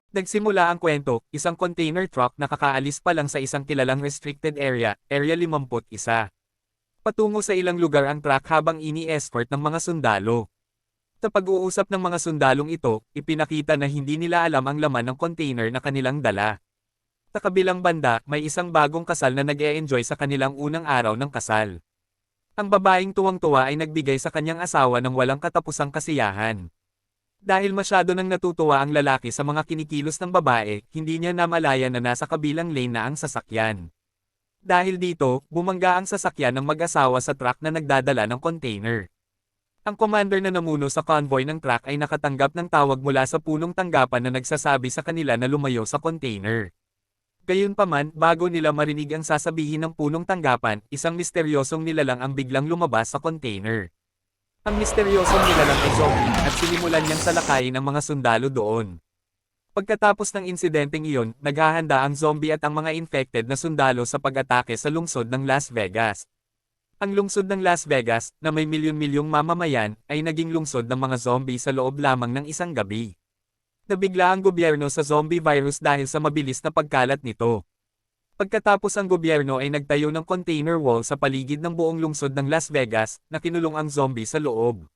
Nagsimula ang kwento, isang container truck na kakaalis pa lang sa isang kilalang restricted area, Area 51. Patungo sa ilang lugar ang truck habang ini-escort ng mga sundalo. Sa pag-uusap ng mga sundalong ito, ipinakita na hindi nila alam ang laman ng container na kanilang dala. Sa kabilang banda, may isang bagong kasal na nag-e-enjoy sa kanilang unang araw ng kasal. Ang babaeng tuwang-tuwa ay nagbigay sa kanyang asawa ng walang katapusang kasiyahan. Dahil masyado nang natutuwa ang lalaki sa mga kinikilos ng babae, hindi niya namalaya na nasa kabilang lane na ang sasakyan. Dahil dito, bumangga ang sasakyan ng mag-asawa sa truck na nagdadala ng container. Ang commander na namuno sa convoy ng truck ay nakatanggap ng tawag mula sa punong tanggapan na nagsasabi sa kanila na lumayo sa container. Gayunpaman, bago nila marinig ang sasabihin ng punong tanggapan, isang misteryosong nilalang ang biglang lumabas sa container. Ang misteryosong nilalang ay zombie at sinimulan niyang salakayin ang mga sundalo doon. Pagkatapos ng insidenteng iyon, naghahanda ang zombie at ang mga infected na sundalo sa pag-atake sa lungsod ng Las Vegas. Ang lungsod ng Las Vegas, na may milyon-milyong mamamayan, ay naging lungsod ng mga zombie sa loob lamang ng isang gabi. Nabigla ang gobyerno sa zombie virus dahil sa mabilis na pagkalat nito. Pagkatapos ang gobyerno ay nagtayo ng container wall sa paligid ng buong lungsod ng Las Vegas, na kinulong ang zombie sa loob.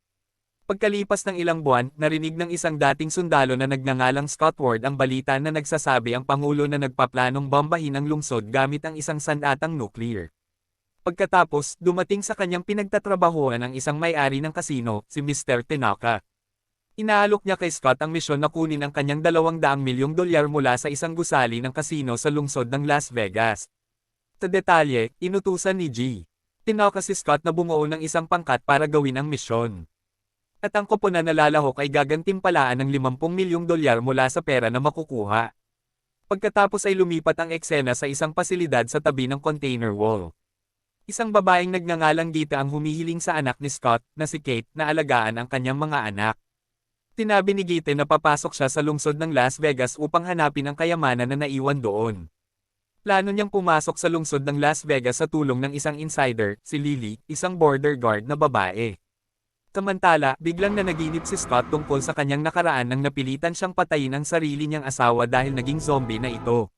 Pagkalipas ng ilang buwan, narinig ng isang dating sundalo na nagngangalang Scott Ward ang balita na nagsasabi ang Pangulo na nagpaplanong bombahin ang lungsod gamit ang isang sandatang nuclear. Pagkatapos, dumating sa kanyang pinagtatrabahuan ang isang may-ari ng kasino, si Mr. Tanaka. Inaalok niya kay Scott ang misyon na kunin ang kanyang $200 milyong mula sa isang gusali ng kasino sa lungsod ng Las Vegas. Sa detalye, inutusan ni G. Tinaka si Scott na bumuo ng isang pangkat para gawin ang misyon. At ang koponan na lalahok ay gagantimpalaan ng $50 milyong mula sa pera na makukuha. Pagkatapos ay lumipat ang eksena sa isang pasilidad sa tabi ng container wall. Isang babaeng nagngangalang Gita ang humihiling sa anak ni Scott, na si Kate, na alagaan ang kanyang mga anak. Tinabi ni Gita na papasok siya sa lungsod ng Las Vegas upang hanapin ang kayamanan na naiwan doon. Plano niyang pumasok sa lungsod ng Las Vegas sa tulong ng isang insider, si Lily, isang border guard na babae. Samantala, biglang nanaginip si Scott tungkol sa kanyang nakaraan nang napilitan siyang patayin ang sarili niyang asawa dahil naging zombie na ito.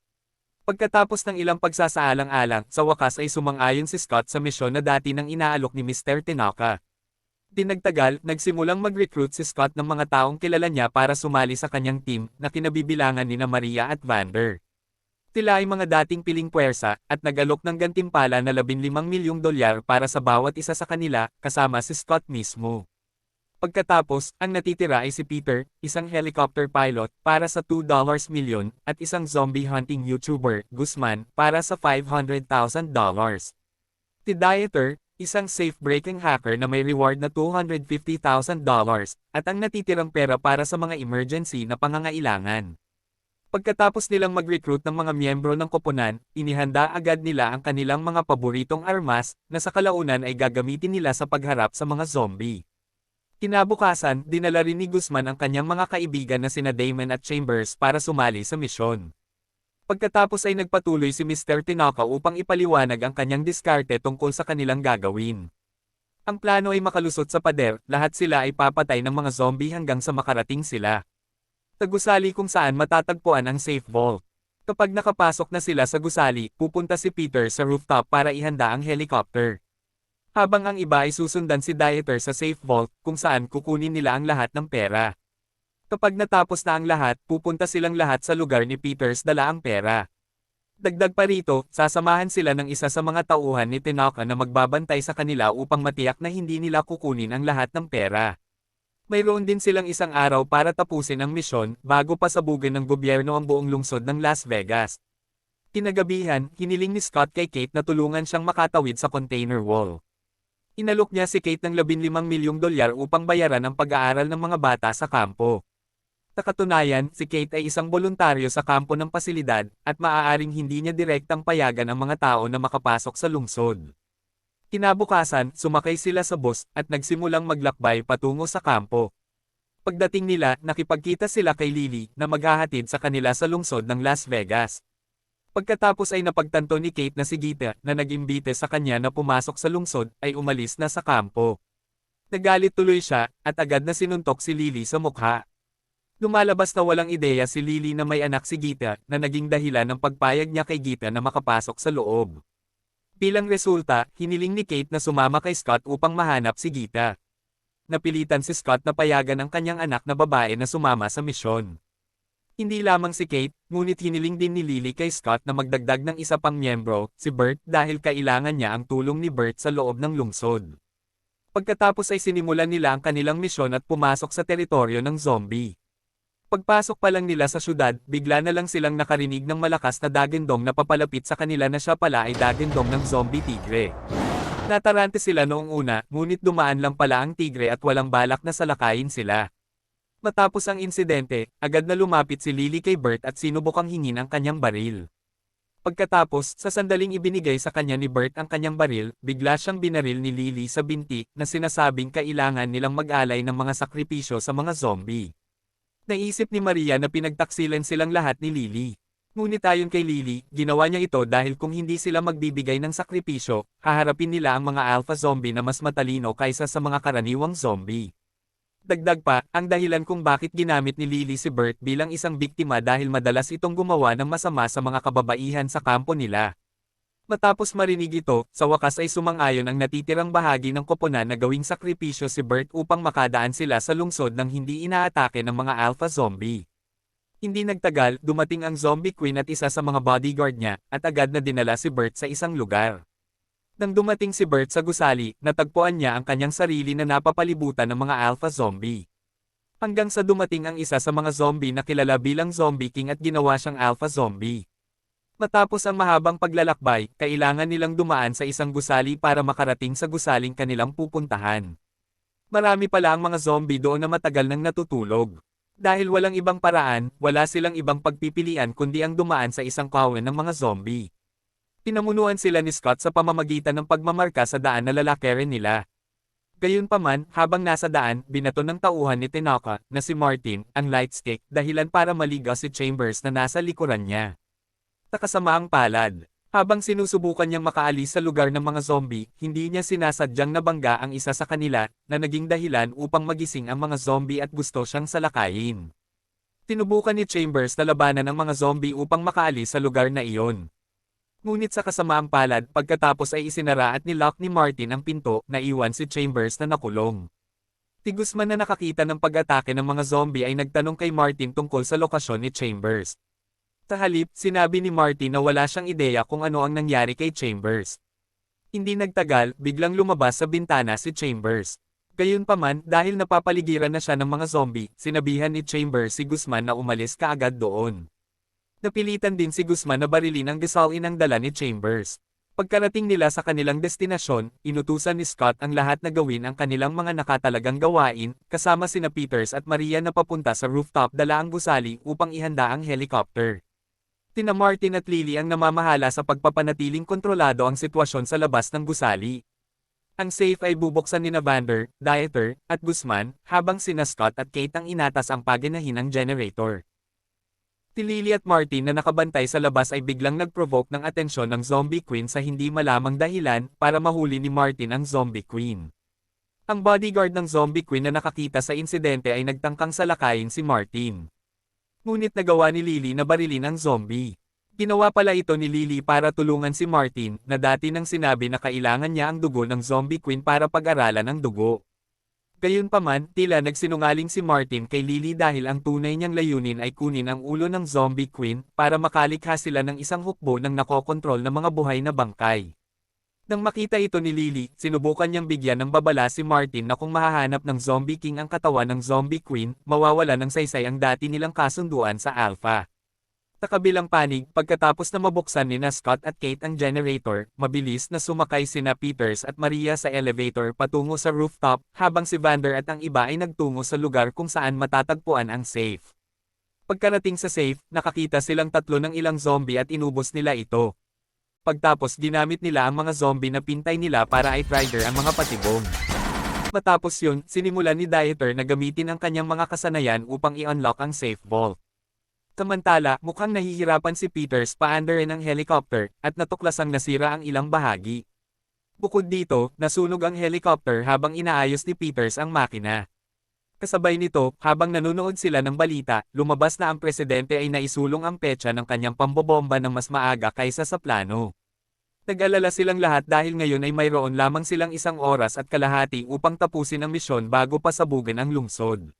Pagkatapos ng ilang pagsasaalang-alang, sa wakas ay sumang-ayon si Scott sa misyon na dati nang inaalok ni Mr. Tanaka. Di nagtagal, nagsimulang mag-recruit si Scott ng mga taong kilala niya para sumali sa kanyang team, na kinabibilangan nina Maria at Vander. Sila ay mga dating piling puwersa, at nag-alok ng gantimpala na $15 milyong para sa bawat isa sa kanila, kasama si Scott mismo. Pagkatapos, ang natitira ay si Peter, isang helicopter pilot, para sa $2 milyon, at isang zombie hunting YouTuber, Guzman, para sa $500,000. Si Dieter, isang safe-breaking hacker na may reward na $250,000, at ang natitirang pera para sa mga emergency na pangangailangan. Pagkatapos nilang mag-recruit ng mga miyembro ng koponan, inihanda agad nila ang kanilang mga paboritong armas, na sa kalaunan ay gagamitin nila sa pagharap sa mga zombie. Kinabukasan, dinala rin ni Guzman ang kanyang mga kaibigan na sina Damon at Chambers para sumali sa misyon. Pagkatapos ay nagpatuloy si Mr. Tanaka upang ipaliwanag ang kanyang diskarte tungkol sa kanilang gagawin. Ang plano ay makalusot sa pader, lahat sila ay papatay ng mga zombie hanggang sa makarating sila. Sa gusali kung saan matatagpuan ang safe vault. Kapag nakapasok na sila sa gusali, pupunta si Peter sa rooftop para ihanda ang helicopter. Habang ang iba ay susundan si Dieter sa safe vault, kung saan kukunin nila ang lahat ng pera. Kapag natapos na ang lahat, pupunta silang lahat sa lugar ni Peters dala ang pera. Dagdag pa rito, sasamahan sila ng isa sa mga tauhan ni Tanaka na magbabantay sa kanila upang matiyak na hindi nila kukunin ang lahat ng pera. Mayroon din silang isang araw para tapusin ang misyon, bago pasabugin ng gobyerno ang buong lungsod ng Las Vegas. Kinagabihan, hiniling ni Scott kay Kate na tulungan siyang makatawid sa container wall. Inalok niya si Kate ng $15 milyong upang bayaran ang pag-aaral ng mga bata sa kampo. Sa katunayan, si Kate ay isang voluntaryo sa kampo ng pasilidad, at maaaring hindi niya direktang payagan ang mga tao na makapasok sa lungsod. Kinabukasan, sumakay sila sa bus, at nagsimulang maglakbay patungo sa kampo. Pagdating nila, nakipagkita sila kay Lily, na maghahatid sa kanila sa lungsod ng Las Vegas. Pagkatapos ay napagtanto ni Kate na si Gita, na nag-imbite sa kanya na pumasok sa lungsod, ay umalis na sa kampo. Nagalit tuloy siya, at agad na sinuntok si Lily sa mukha. Lumalabas na walang ideya si Lily na may anak si Gita na naging dahilan ng pagpayag niya kay Gita na makapasok sa loob. Bilang resulta, hiniling ni Kate na sumama kay Scott upang mahanap si Gita. Napilitan si Scott na payagan ang kanyang anak na babae na sumama sa misyon. Hindi lamang si Kate, ngunit hiniling din ni Lily kay Scott na magdagdag ng isa pang miyembro, si Bert, dahil kailangan niya ang tulong ni Bert sa loob ng lungsod. Pagkatapos ay sinimulan nila ang kanilang misyon at pumasok sa teritoryo ng zombie. Pagpasok pa lang nila sa syudad, bigla na lang silang nakarinig ng malakas na dagindong na papalapit sa kanila na siya pala ay dagindong ng zombie tigre. Natarante sila noong una, ngunit dumaan lang pala ang tigre at walang balak na salakayin sila. Matapos ang insidente, agad na lumapit si Lily kay Bert at sinubukang hingin ang kanyang baril. Pagkatapos, sa sandaling ibinigay sa kanya ni Bert ang kanyang baril, bigla siyang binaril ni Lily sa binti na sinasabing kailangan nilang mag-alay ng mga sakripisyo sa mga zombie. Naisip ni Maria na pinagtaksilan silang lahat ni Lily. Ngunit ayon kay Lily, ginawa niya ito dahil kung hindi sila magbibigay ng sakripisyo, haharapin nila ang mga alpha zombie na mas matalino kaysa sa mga karaniwang zombie. Dagdag pa, ang dahilan kung bakit ginamit ni Lily si Bert bilang isang biktima dahil madalas itong gumawa ng masama sa mga kababaihan sa kampo nila. Matapos marinig ito, sa wakas ay sumang-ayon ang natitirang bahagi ng koponan na gawing sakripisyo si Bert upang makadaan sila sa lungsod nang hindi inaatake ng mga alpha zombie. Hindi nagtagal, dumating ang zombie queen at isa sa mga bodyguard niya, at agad na dinala si Bert sa isang lugar. Nang dumating si Bert sa gusali, natagpuan niya ang kanyang sarili na napapalibutan ng mga alpha zombie. Hanggang sa dumating ang isa sa mga zombie na kilala bilang Zombie King at ginawa siyang alpha zombie. Matapos ang mahabang paglalakbay, kailangan nilang dumaan sa isang gusali para makarating sa gusaling kanilang pupuntahan. Marami pala ang mga zombie doon na matagal nang natutulog. Dahil walang ibang paraan, wala silang ibang pagpipilian kundi ang dumaan sa isang kawan ng mga zombie. Pinamunuan sila ni Scott sa pamamagitan ng pagmamarka sa daan na lalakarin nila. Gayunpaman, habang nasa daan, binato ng tauhan ni Tanaka, na si Martin, ang lightstick, dahilan para maligaw si Chambers na nasa likuran niya. Nakasamaang palad. Habang sinusubukan niyang makaalis sa lugar ng mga zombie, hindi niya sinasadyang nabangga ang isa sa kanila, na naging dahilan upang magising ang mga zombie at gusto siyang salakayin. Tinubukan ni Chambers na labanan ang mga zombie upang makaalis sa lugar na iyon. Ngunit sa kasamaang palad, pagkatapos ay isinara at nilock ni Martin ang pinto, naiwan si Chambers na nakulong. Si Guzman na nakakita ng pag-atake ng mga zombie ay nagtanong kay Martin tungkol sa lokasyon ni Chambers. Sa halip, sinabi ni Martin na wala siyang ideya kung ano ang nangyari kay Chambers. Hindi nagtagal, biglang lumabas sa bintana si Chambers. Gayunpaman, dahil napapaligiran na siya ng mga zombie, sinabihan ni Chambers si Guzman na umalis kaagad doon. Napilitan din si Guzman na barilin ang gasolin ang dala ni Chambers. Pagkarating nila sa kanilang destinasyon, inutusan ni Scott ang lahat na gawin ang kanilang mga nakatalagang gawain, kasama sina Peters at Maria na papunta sa rooftop dala ang gusali upang ihanda ang helicopter. Tina Martin at Lily ang namamahala sa pagpapanatiling kontrolado ang sitwasyon sa labas ng gusali. Ang safe ay bubuksan ni Vander, Dieter, at Guzman, habang sina Scott at Kate ang inatas ang paginahin ng generator. Si Lily at Martin na nakabantay sa labas ay biglang nag-provoke ng atensyon ng Zombie Queen sa hindi malamang dahilan para mahuli ni Martin ang Zombie Queen. Ang bodyguard ng Zombie Queen na nakakita sa insidente ay nagtangkang salakayin si Martin. Ngunit nagawa ni Lily na barilin ang zombie. Ginawa pala ito ni Lily para tulungan si Martin, na dati nang sinabi na kailangan niya ang dugo ng Zombie Queen para pag-aralan ang dugo. Gayunpaman, tila nagsinungaling si Martin kay Lily dahil ang tunay niyang layunin ay kunin ang ulo ng Zombie Queen para makalikha sila ng isang hukbo ng nakokontrol na mga buhay na bangkay. Nang makita ito ni Lily, sinubukan niyang bigyan ng babala si Martin na kung mahahanap ng Zombie King ang katawan ng Zombie Queen, mawawala ng saysay ang dati nilang kasunduan sa Alpha. Sa kabilang panig, pagkatapos na mabuksan ni Scott at Kate ang generator, mabilis na sumakay sina Peters at Maria sa elevator patungo sa rooftop, habang si Vander at ang iba ay nagtungo sa lugar kung saan matatagpuan ang safe. Pagkarating sa safe, nakakita silang tatlo ng ilang zombie at inubos nila ito. Pagtapos ginamit nila ang mga zombie na pintay nila para i-trigger ang mga patibong. Matapos yun, sinimulan ni Dieter na gamitin ang kanyang mga kasanayan upang i-unlock ang safe vault. Samantala, mukhang nahihirapan si Peters paandarin ang helicopter, at natuklasang nasira ang ilang bahagi. Bukod dito, nasunog ang helicopter habang inaayos ni Peters ang makina. Kasabay nito, habang nanonood sila ng balita, lumabas na ang presidente ay naisulong ang petsa ng kanyang pambobomba ng mas maaga kaysa sa plano. Nag-alala silang lahat dahil ngayon ay mayroon lamang silang 1 oras at kalahati upang tapusin ang misyon bago pasabugin ang lungsod.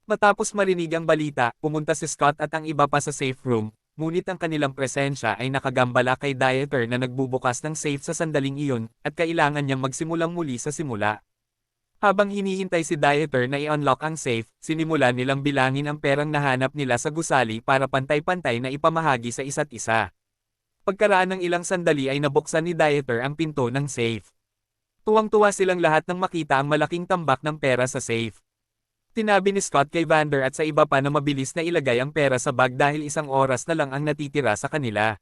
Matapos marinig ang balita, pumunta si Scott at ang iba pa sa safe room, ngunit ang kanilang presensya ay nakagambala kay Dieter na nagbubukas ng safe sa sandaling iyon, at kailangan niyang magsimulang muli sa simula. Habang hinihintay si Dieter na i-unlock ang safe, sinimulan nilang bilangin ang perang nahanap nila sa gusali para pantay-pantay na ipamahagi sa isa't isa. Pagkaraan ng ilang sandali ay nabuksan ni Dieter ang pinto ng safe. Tuwang-tuwa silang lahat nang makita ang malaking tambak ng pera sa safe. Tinabi ni Scott kay Vander at sa iba pa na mabilis na ilagay ang pera sa bag dahil 1 oras na lang ang natitira sa kanila.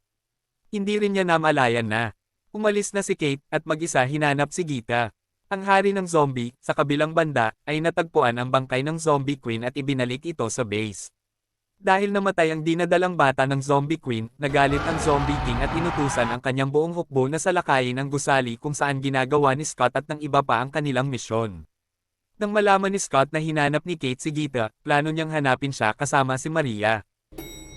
Hindi rin niya namalayan na. Umalis na si Kate at mag-isa hinanap si Gita. Ang hari ng zombie, sa kabilang banda, ay natagpuan ang bangkay ng zombie queen at ibinalik ito sa base. Dahil namatay ang dinadalang bata ng zombie queen, nagalit ang zombie king at inutusan ang kanyang buong hukbo na salakayin ang gusali kung saan ginagawa ni Scott at ng iba pa ang kanilang misyon. Nang malaman ni Scott na hinanap ni Kate si Gita, plano niyang hanapin siya kasama si Maria.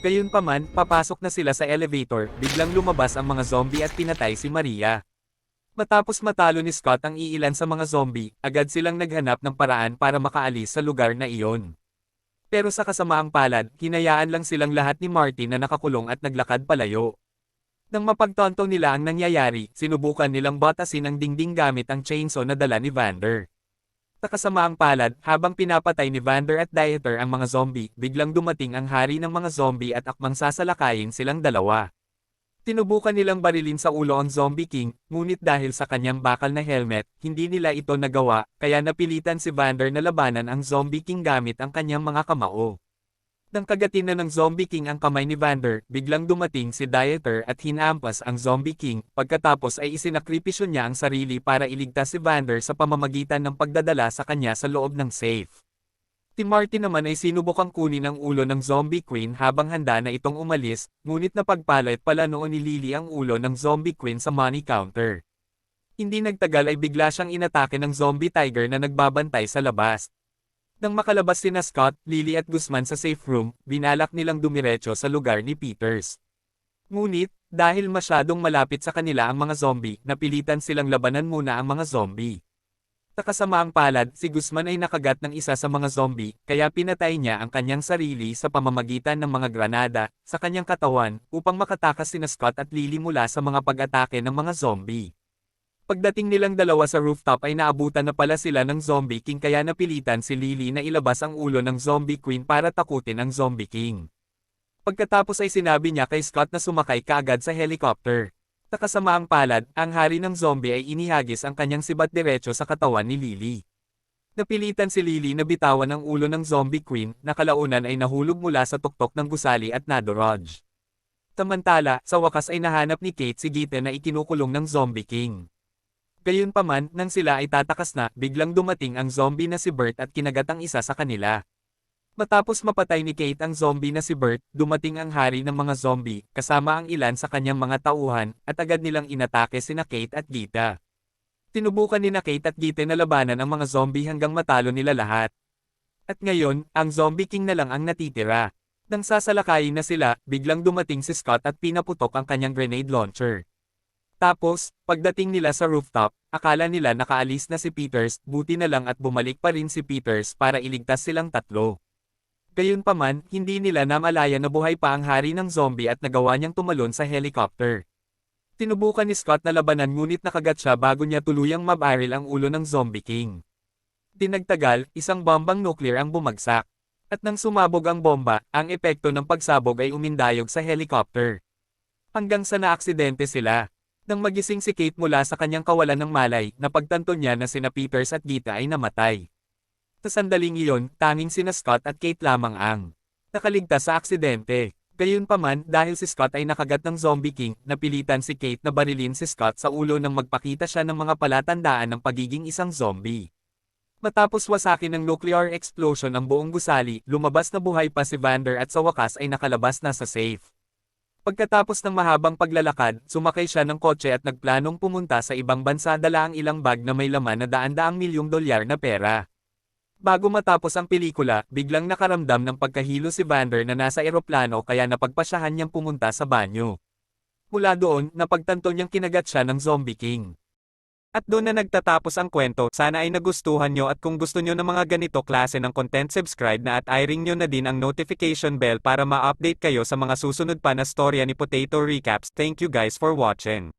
Gayunpaman, papasok na sila sa elevator, biglang lumabas ang mga zombie at pinatay si Maria. Matapos matalo ni Scott ang iilan sa mga zombie, agad silang naghanap ng paraan para makaalis sa lugar na iyon. Pero sa kasamaang palad, hinayaan lang silang lahat ni Martin na nakakulong at naglakad palayo. Nang mapagtanto nila ang nangyayari, sinubukan nilang batasin ang dingding gamit ang chainsaw na dala ni Vander. Sa kasamaang palad, habang pinapatay ni Vander at Dieter ang mga zombie, biglang dumating ang hari ng mga zombie at akmang sasalakayin silang dalawa. Tinubukan nilang barilin sa ulo ang Zombie King, ngunit dahil sa kanyang bakal na helmet, hindi nila ito nagawa, kaya napilitan si Vander na labanan ang Zombie King gamit ang kanyang mga kamao. Nang kagatin na ng Zombie King ang kamay ni Vander, biglang dumating si Dieter at hinampas ang Zombie King, pagkatapos ay isinakripisyo niya ang sarili para iligtas si Vander sa pamamagitan ng pagdadala sa kanya sa loob ng safe. Si Martin naman ay sinubukang kunin ang ulo ng Zombie Queen habang handa na itong umalis, ngunit napagpalit pala noon ni Lily ang ulo ng Zombie Queen sa money counter. Hindi nagtagal ay bigla siyang inatake ng Zombie Tiger na nagbabantay sa labas. Nang makalabas sina Scott, Lily at Guzman sa safe room, binalak nilang dumiretso sa lugar ni Peters. Ngunit, dahil masyadong malapit sa kanila ang mga zombie, napilitan silang labanan muna ang mga zombie. Sa kasamaang palad, si Guzman ay nakagat ng isa sa mga zombie, kaya pinatay niya ang kanyang sarili sa pamamagitan ng mga granada sa kanyang katawan upang makatakas sina Scott at Lily mula sa mga pag-atake ng mga zombie. Pagdating nilang dalawa sa rooftop ay naabutan na pala sila ng Zombie King kaya napilitan si Lily na ilabas ang ulo ng Zombie Queen para takutin ang Zombie King. Pagkatapos ay sinabi niya kay Scott na sumakay kaagad sa helicopter. Sa kasamaang palad, ang hari ng zombie ay inihagis ang kanyang sibat diretso sa katawan ni Lily. Napilitan si Lily na bitawan ang ulo ng Zombie Queen, na kalaunan ay nahulog mula sa tuktok ng gusali at nadorodge. Samantala, sa wakas ay nahanap ni Kate si Gita na ikinukulong ng Zombie King. Gayunpaman, nang sila ay tatakas na, biglang dumating ang zombie na si Bert at kinagat ang isa sa kanila. Matapos mapatay ni Kate ang zombie na si Bert, dumating ang hari ng mga zombie, kasama ang ilan sa kanyang mga tauhan, at agad nilang inatake sina Kate at Gita. Tinubukan ni na Kate at Gita na labanan ang mga zombie hanggang matalo nila lahat. At ngayon, ang Zombie King na lang ang natitira. Nang sasalakayin na sila, biglang dumating si Scott at pinaputok ang kanyang grenade launcher. Tapos, pagdating nila sa rooftop, akala nila nakaalis na si Peters, buti na lang at bumalik pa rin si Peters para iligtas silang tatlo. Gayunpaman, hindi nila namalayan na buhay pa ang hari ng zombie at nagawa niyang tumalon sa helicopter. Tinubukan ni Scott na labanan ngunit nakagat siya bago niya tuluyang mabaril ang ulo ng Zombie King. Dinagtagal, isang bombang nuclear ang bumagsak. At nang sumabog ang bomba, ang epekto ng pagsabog ay umindayog sa helicopter. Hanggang sa naaksidente sila. Nang magising si Kate mula sa kanyang kawalan ng malay, napagtanto niya na sina Peters at Gita ay namatay. Sa sandaling iyon, tanging sina Scott at Kate lamang ang nakaligtas sa aksidente. Gayunpaman, dahil si Scott ay nakagat ng Zombie King, napilitan si Kate na barilin si Scott sa ulo nang magpakita siya ng mga palatandaan ng pagiging isang zombie. Matapos wasakin ng nuclear explosion ang buong gusali, lumabas na buhay pa si Vander at sa wakas ay nakalabas na sa safe. Pagkatapos ng mahabang paglalakad, sumakay siya ng kotse at nagplanong pumunta sa ibang bansa dala ang ilang bag na may laman na daan-daang $1,000,000 na pera. Bago matapos ang pelikula, biglang nakaramdam ng pagkahilo si Vander na nasa eroplano kaya napagpasyahan niyang pumunta sa banyo. Mula doon, napagtanto niyang kinagat siya ng Zombie King. At doon na nagtatapos ang kwento. Sana ay nagustuhan nyo at kung gusto nyo ng mga ganito klase ng content, subscribe na at i-ring nyo na din ang notification bell para ma-update kayo sa mga susunod pa na storya ni Potato Recaps. Thank you guys for watching.